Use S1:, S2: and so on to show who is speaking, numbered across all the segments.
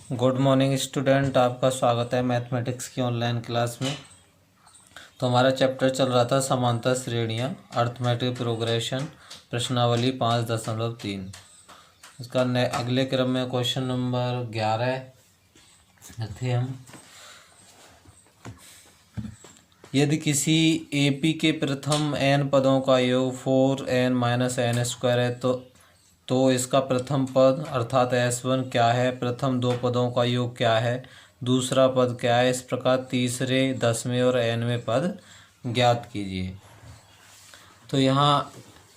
S1: Good morning student, आपका स्वागत है मैथमेटिक्स की ऑनलाइन क्लास में। तो हमारा चैप्टर चल रहा था समांतर श्रेणियाँ, अर्थमेटिक प्रोग्रेशन, प्रश्नावली 5.3। इसका अगले क्रम में क्वेश्चन नंबर 11 थे हम। यदि किसी एपी के प्रथम n पदों का योग 4n-n² है तो इसका प्रथम पद अर्थात S1 क्या है, प्रथम दो पदों का योग क्या है, दूसरा पद क्या है। इस प्रकार तीसरे, 10वें और 9वें पद ज्ञात कीजिए। तो यहाँ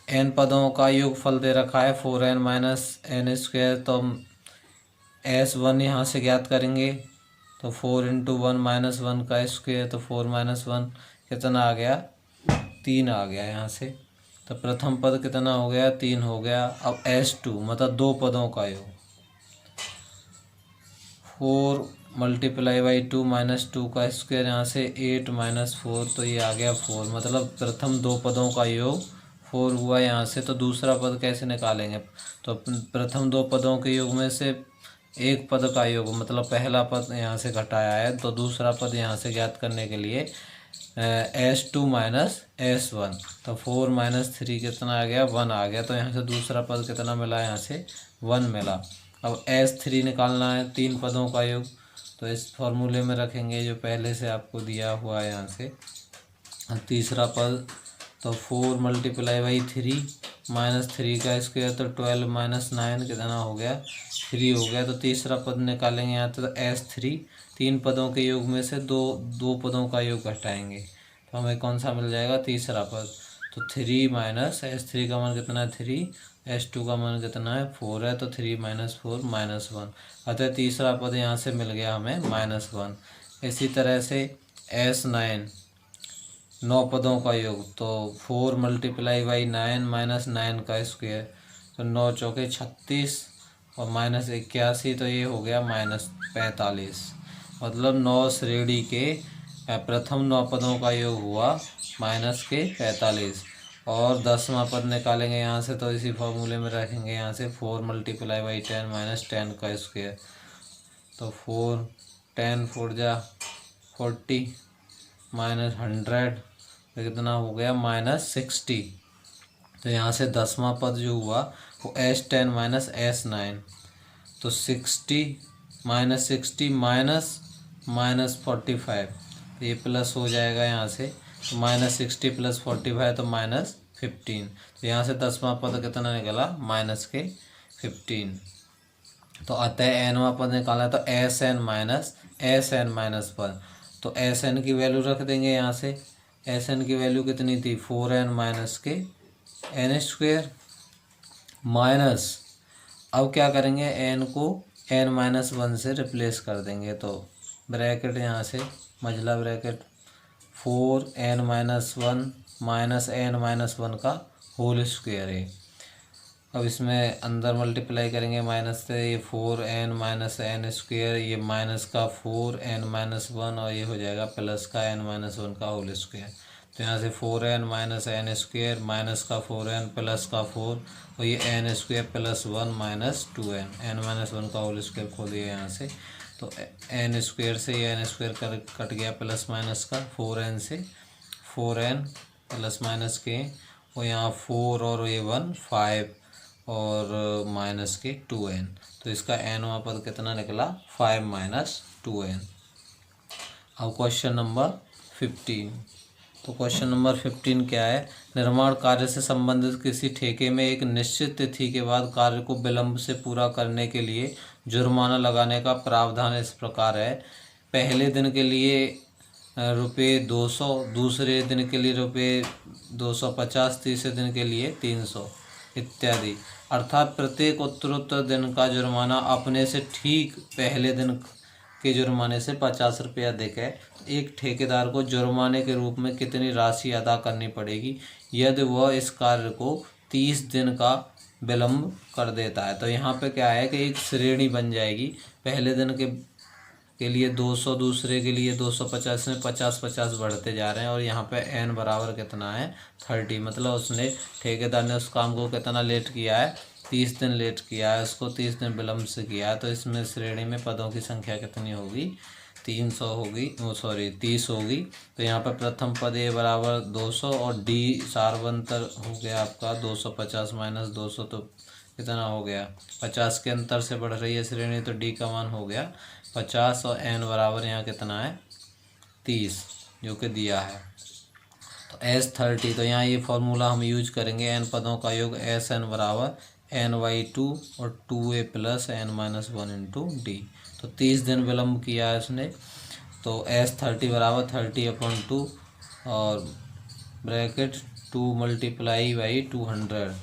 S1: n पदों का योगफल दे रखा है 4n-n²। तो हम S1 यहाँ से ज्ञात करेंगे। तो 4 × 1 - 1 का स्क्वायर, तो 4 - 1 कितना आ गया, 3 आ गया यहाँ से। तो प्रथम पद कितना हो गया, 3 हो गया। अब S2 मतलब दो पदों का योग, 4 × 2 - 2 का स्क्वायर, यहाँ से 8 - 4, तो ये आ गया 4। मतलब प्रथम दो पदों का योग 4 हुआ यहाँ से। तो दूसरा पद कैसे निकालेंगे, तो प्रथम दो पदों के योग में से एक पद का योग, मतलब पहला पद यहाँ से घटाया है, तो दूसरा पद यहाँ से ज्ञात करने के लिए S2 - S1। तो 4 - 3 कितना आ गया, 1 आ गया। तो यहाँ से दूसरा पद कितना मिला, यहाँ से 1 मिला। अब S3 निकालना है, तीन पदों का योग। तो इस फॉर्मूले में रखेंगे जो पहले से आपको दिया हुआ है यहाँ से। तीसरा पद तो 4 × 3 - 3 का स्क्वायर, तो 12 - 9 कितना हो गया, 3 हो गया। तो तीसरा पद निकालेंगे यहाँ तो S3, तीन पदों के योग में से दो पदों का योग घटाएंगे, तो हमें कौन सा मिल जाएगा, तीसरा पद। तो 3 - S3 का मान कितना है 3, S2 का मान कितना है 4 है, तो 3 - 4 - 1। अतः तीसरा पद यहाँ से मिल गया हमें -1। इसी तरह से S9 नौ पदों का योग, तो 4 × 9 - 9 का स्क्वायर, तो 9 चौके 36 और -81, तो ये हो गया -45। मतलब 9 श्रेणी के प्रथम 9 पदों का योग हुआ -45। और 10वां पद निकालेंगे यहाँ से, तो इसी फॉर्मूले में रखेंगे यहाँ से 4 × 10 - 10 का स्क्वायर, तो 4 10 4 जा 40 -100, तो कितना हो गया -60। तो यहाँ से 10वां पद जो हुआ वो S10 - S9, तो 60 -60 -45, तो ये प्लस हो जाएगा यहाँ से। तो -60 + 45 तो -15। तो यहाँ से 10वां पद कितना निकला, -15। तो अतः nवां पद निकाला, तो SN - 1। तो SN की वैल्यू रख देंगे यहाँ से। SN की वैल्यू कितनी थी, 4n - n² माइनस, अब क्या करेंगे, n को n-1 से रिप्लेस कर देंगे। तो ब्रैकेट यहाँ से मझला ब्रैकेट 4n - 1 -n-1 का होल स्क्वायर है। अब इसमें अंदर मल्टीप्लाई करेंगे माइनस से, ये 4n - n², ये माइनस का 4n - 1 और ये हो जाएगा प्लस का n-1 का होल स्क्वायर। तो यहाँ से 4n - n² माइनस का 4n प्लस का 4 और ये n² + 1 - 2n, n-1 का होल स्क्वायर खोल दिया यहाँ से। तो n² से ये n² कट गया, प्लस माइनस का 4n से 4n प्लस माइनस के, और यहाँ 4 और ये 1 5 और माइनस के 2n। तो इसका nवां पद कितना निकला, 5 - 2n। अब क्वेश्चन नंबर 15। तो क्वेश्चन नंबर 15 क्या है, निर्माण कार्य से संबंधित किसी ठेके में एक निश्चित तिथि के बाद कार्य को विलंब से पूरा करने के लिए जुर्माना लगाने का प्रावधान इस प्रकार है। पहले दिन के लिए ₹200, दूसरे दिन के लिए ₹250, तीसरे दिन के लिए 300 इत्यादि। अर्थात प्रत्येक उत्तरोत्तर दिन का जुर्माना अपने से ठीक पहले दिन के जुर्माने से 50 रुपये अधिक है। एक ठेकेदार को जुर्माने के रूप में कितनी राशि अदा करनी पड़ेगी यदि वह इस कार्य को 30 दिन का विलंब कर देता है। तो यहाँ पे क्या है कि एक श्रेणी बन जाएगी, पहले दिन के लिए 200, दूसरे के लिए 250 में 50-50 बढ़ते जा रहे हैं। और यहाँ पे n बराबर कितना है, 30। मतलब उसने ठेकेदार ने उस काम को कितना लेट किया है, 30 दिन लेट किया है, उसको 30 दिन विलम्ब से किया है, तो इसमें श्रेणी में पदों की संख्या कितनी होगी? 300 होगी, 30 होगी। तो यहाँ पर प्रथम पद ए बराबर 200 और डी सार्वंतर हो गया आपका 250 माइनस 200, तो कितना हो गया? 50 के अंतर से बढ़ रही है श्रेणी, तो डी का मान हो गया 50 और एन बराबर यहाँ कितना है? 30 जो कि दिया है। तो S30, तो यहाँ ये फॉर्मूला हम यूज करेंगे, एन पदों का योग एस एन बराबर n/2 और 2a plus n-1 into D. तो 30 दिन विलम्ब किया है उसने, तो S30 बराबर 30/2 और bracket 2 multiply by 200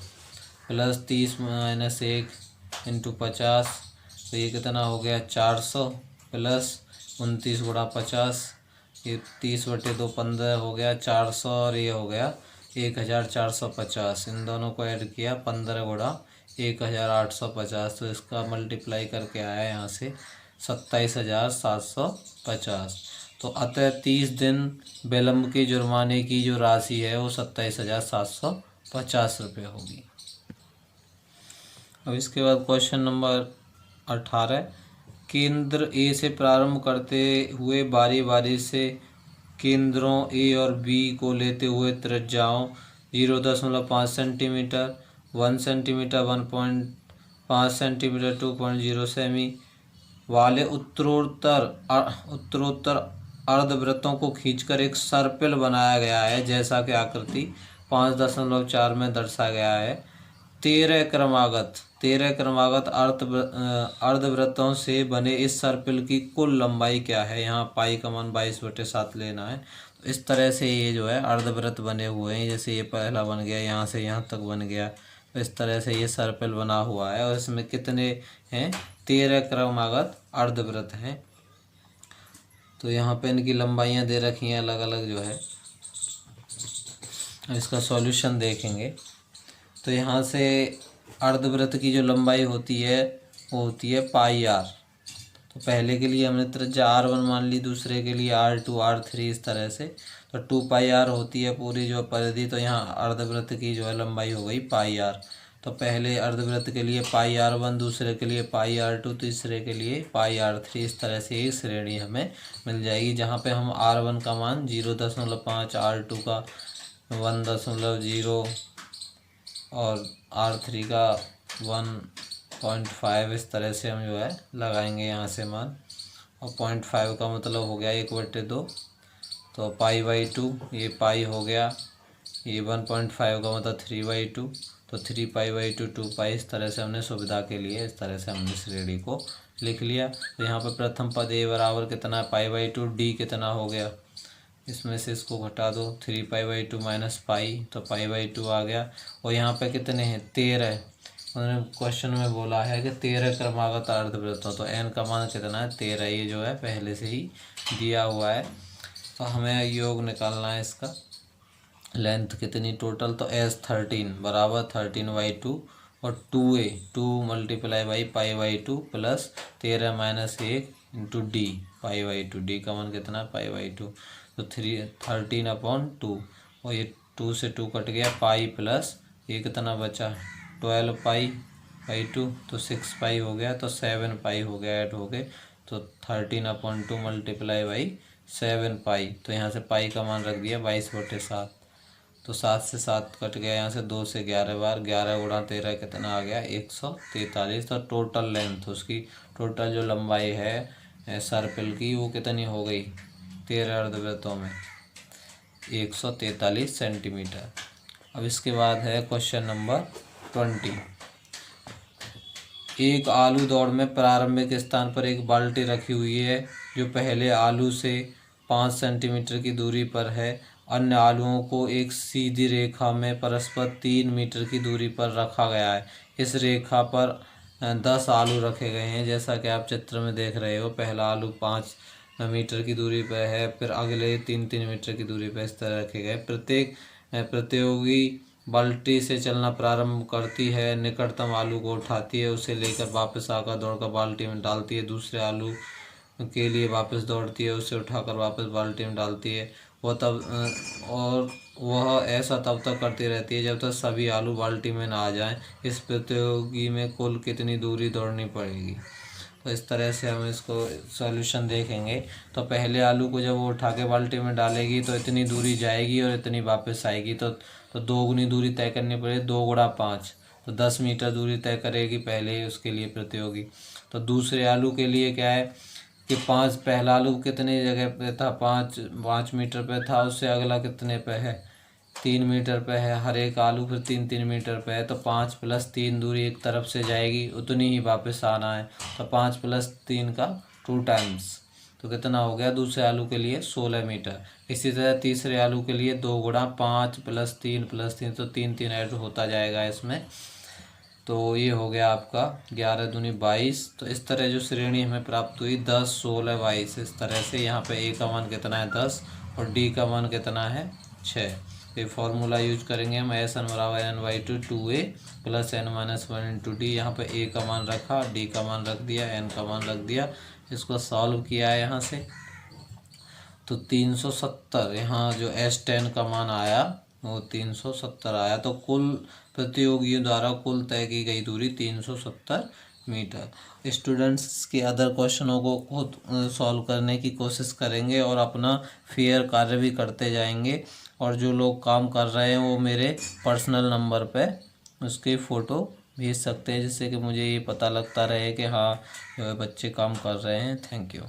S1: plus 30 minus 1 into 50, तो ये कितना हो गया? 400 प्लस 29 गुणा 50, ये 30/2 15 हो गया 400 और ये हो गया 1450। इन दोनों को ऐड किया 15 गुणा 1850, तो इसका मल्टीप्लाई करके आया यहाँ से 27,750। तो अतः 30 दिन विलम्ब के जुर्माने की जो राशि है वो 27,750 रुपये होगी। अब इसके बाद क्वेश्चन नंबर 18, केंद्र ए से प्रारंभ करते हुए बारी बारी से केंद्रों ए और बी को लेते हुए त्रिज्याओं 0.5 सेंटीमीटर, 1 सेंटीमीटर, 1.5 सेंटीमीटर, 2.0 सेमी वाले उत्तरोत्तर अर्धवृत्तों को खींचकर एक सर्पिल बनाया गया है, जैसा कि आकृति 5.4 में दर्शाया गया है। 13 क्रमागत अर्धवृत्तों से बने इस सर्पिल की कुल लंबाई क्या है? यहाँ पाई का मान 22/7 लेना है। तो इस तरह से ये जो है अर्धवृत्त बने हुए हैं, जैसे ये पहला बन गया, यहाँ से यहाँ तक बन गया, तो इस तरह से ये सर्पिल बना हुआ है और इसमें कितने हैं? 13 क्रमागत अर्धवृत्त हैं। तो यहाँ पे इनकी लंबाइयाँ दे रखी हैं अलग अलग जो है। इसका सॉल्यूशन देखेंगे तो यहाँ से अर्धवृत्त की जो लंबाई होती है वो होती है पाई आर। तो पहले के लिए हमने त्रिज्या R1 मान ली, दूसरे के लिए R2, R3 इस तरह से, तो 2 पाई आर होती है पूरी जो परिधि। तो यहाँ अर्धवृत्त की जो है लंबाई हो गई पाई आर। तो पहले अर्धवृत्त के लिए पाई R1, दूसरे के लिए पाई R2, तीसरे के लिए पाई R3, इस तरह से एक श्रेणी हमें मिल जाएगी, जहाँ पे हम R1 का मान 0.5, R2 का 1.0 और R3 का 1.5, इस तरह से हम जो है लगाएंगे यहाँ से मान। और 0.5 का मतलब हो गया 1/2, तो पाई/2 ये पाई हो गया, ये 1.5 का मतलब 3/2, तो 3 पाई/2 2 पाई, इस तरह से हमने सुविधा के लिए इस तरह से हमने श्रेणी को लिख लिया। तो यहाँ पर प्रथम पद ए बराबर कितना है? पाई/2, डी कितना हो गया? इसमें से इसको घटा दो, 3 पाई/2 माइनस पाई, तो पाई/2 आ गया। और यहाँ पे कितने हैं? 13। उन्होंने क्वेश्चन में बोला है कि 13 क्रमागत अर्धवृत्तों, तो एन का मान कितना है? 13, ये जो है पहले से ही दिया हुआ है। तो हमें योग निकालना है इसका, लेंथ कितनी टोटल? तो S13 बराबर 13/2 और 2a 2 मल्टीप्लाई बाई पाई/2 प्लस 13 माइनस 1 इंटू डी पाई/2। डी का मान कितना? पाई/2, तो 13/2 और ये 2 से 2 कट गया, पाई प्लस ये कितना बचा? 12 पाई/2, तो 6 पाई हो गया, तो 7 पाई हो गया ऐड हो गए, तो 13/2 मल्टीप्लाई बाई 7 पाई। तो यहाँ से पाई का मान रख दिया 22/7, तो 7 से 7 कट गया, यहाँ से 2 से 11 बार, 11 गुणा 13 कितना आ गया? 143। तो टोटल लेंथ उसकी, टोटल जो लंबाई है सर्पिल की, वो कितनी हो गई 13 अर्धवृत्तों में? 143 सेंटीमीटर। अब इसके बाद है क्वेश्चन नंबर 20। एक आलू दौड़ में प्रारंभिक स्थान पर एक बाल्टी रखी हुई है जो पहले आलू से 5 सेंटीमीटर की दूरी पर है। अन्य आलुओं को एक सीधी रेखा में परस्पर 3 मीटर की दूरी पर रखा गया है। इस रेखा पर 10 आलू रखे गए हैं, जैसा कि आप चित्र में देख रहे हो। पहला आलू 5 मीटर की दूरी पर है, फिर अगले 3-3 मीटर की दूरी पर इस तरह रखे गए। प्रत्येक प्रतियोगी बाल्टी से चलना प्रारंभ करती है, निकटतम आलू को उठाती है, उसे लेकर वापस आकर दौड़कर बाल्टी में डालती है। दूसरे आलू के लिए वापस दौड़ती है, उसे उठाकर वापस बाल्टी में डालती है। वो तब और वह ऐसा तब तक करती रहती है जब तक सभी आलू बाल्टी में ना आ जाएं। इस प्रतियोगी में कुल कितनी दूरी दौड़नी पड़ेगी। तो इस तरह से हम इसको सॉल्यूशन देखेंगे। तो पहले आलू को जब वो उठा के बाल्टी में डालेगी तो इतनी दूरी जाएगी और इतनी वापस आएगी। तो दोगुनी दूरी तय करनी पड़ेगी। 2 गुणा 5 तो 10 मीटर दूरी तय करेगी पहले उसके लिए प्रतियोगी। तो दूसरे आलू के लिए क्या है कि 5 पहला आलू कितने जगह पे था, 5 मीटर पे था। उससे अगला कितने पे है, 3 मीटर पे है। हर एक आलू फिर 3 3 मीटर पे है। तो 5 + 3 दूरी एक तरफ से जाएगी, उतनी ही वापस आना है। तो 5 + 3 का 2 टाइम्स, तो कितना हो गया दूसरे आलू के लिए 16 मीटर। इसी तरह तीसरे आलू के लिए 2 गुणा 5 + 3 + 3 तो 3 3 ऐड होता जाएगा इसमें। तो ये हो गया आपका 11 दूनी 22। तो इस तरह जो श्रेणी हमें प्राप्त हुई 10 16 22, इस तरह से यहाँ पे ए का मान कितना है 10 और डी का मान कितना है 6। ये फार्मूला यूज करेंगे हम SN = N/2 2A + N-1 × D। यहाँ पे ए का मान रखा, डी का मान रख दिया, एन का मान रख दिया। इसको सॉल्व किया है यहाँ से तो 370 यहाँ जो S10 का मान आया वो 370 आया। तो कुल प्रतियोगियों द्वारा कुल तय की गई दूरी 370 मीटर। स्टूडेंट्स के अदर क्वेश्चनों को खुद सॉल्व करने की कोशिश करेंगे और अपना फेयर कार्य भी करते जाएंगे। और जो लोग काम कर रहे हैं वो मेरे पर्सनल नंबर पे उसके फ़ोटो भेज सकते हैं, जिससे कि मुझे ये पता लगता रहे कि हाँ बच्चे काम कर रहे हैं। Thank you.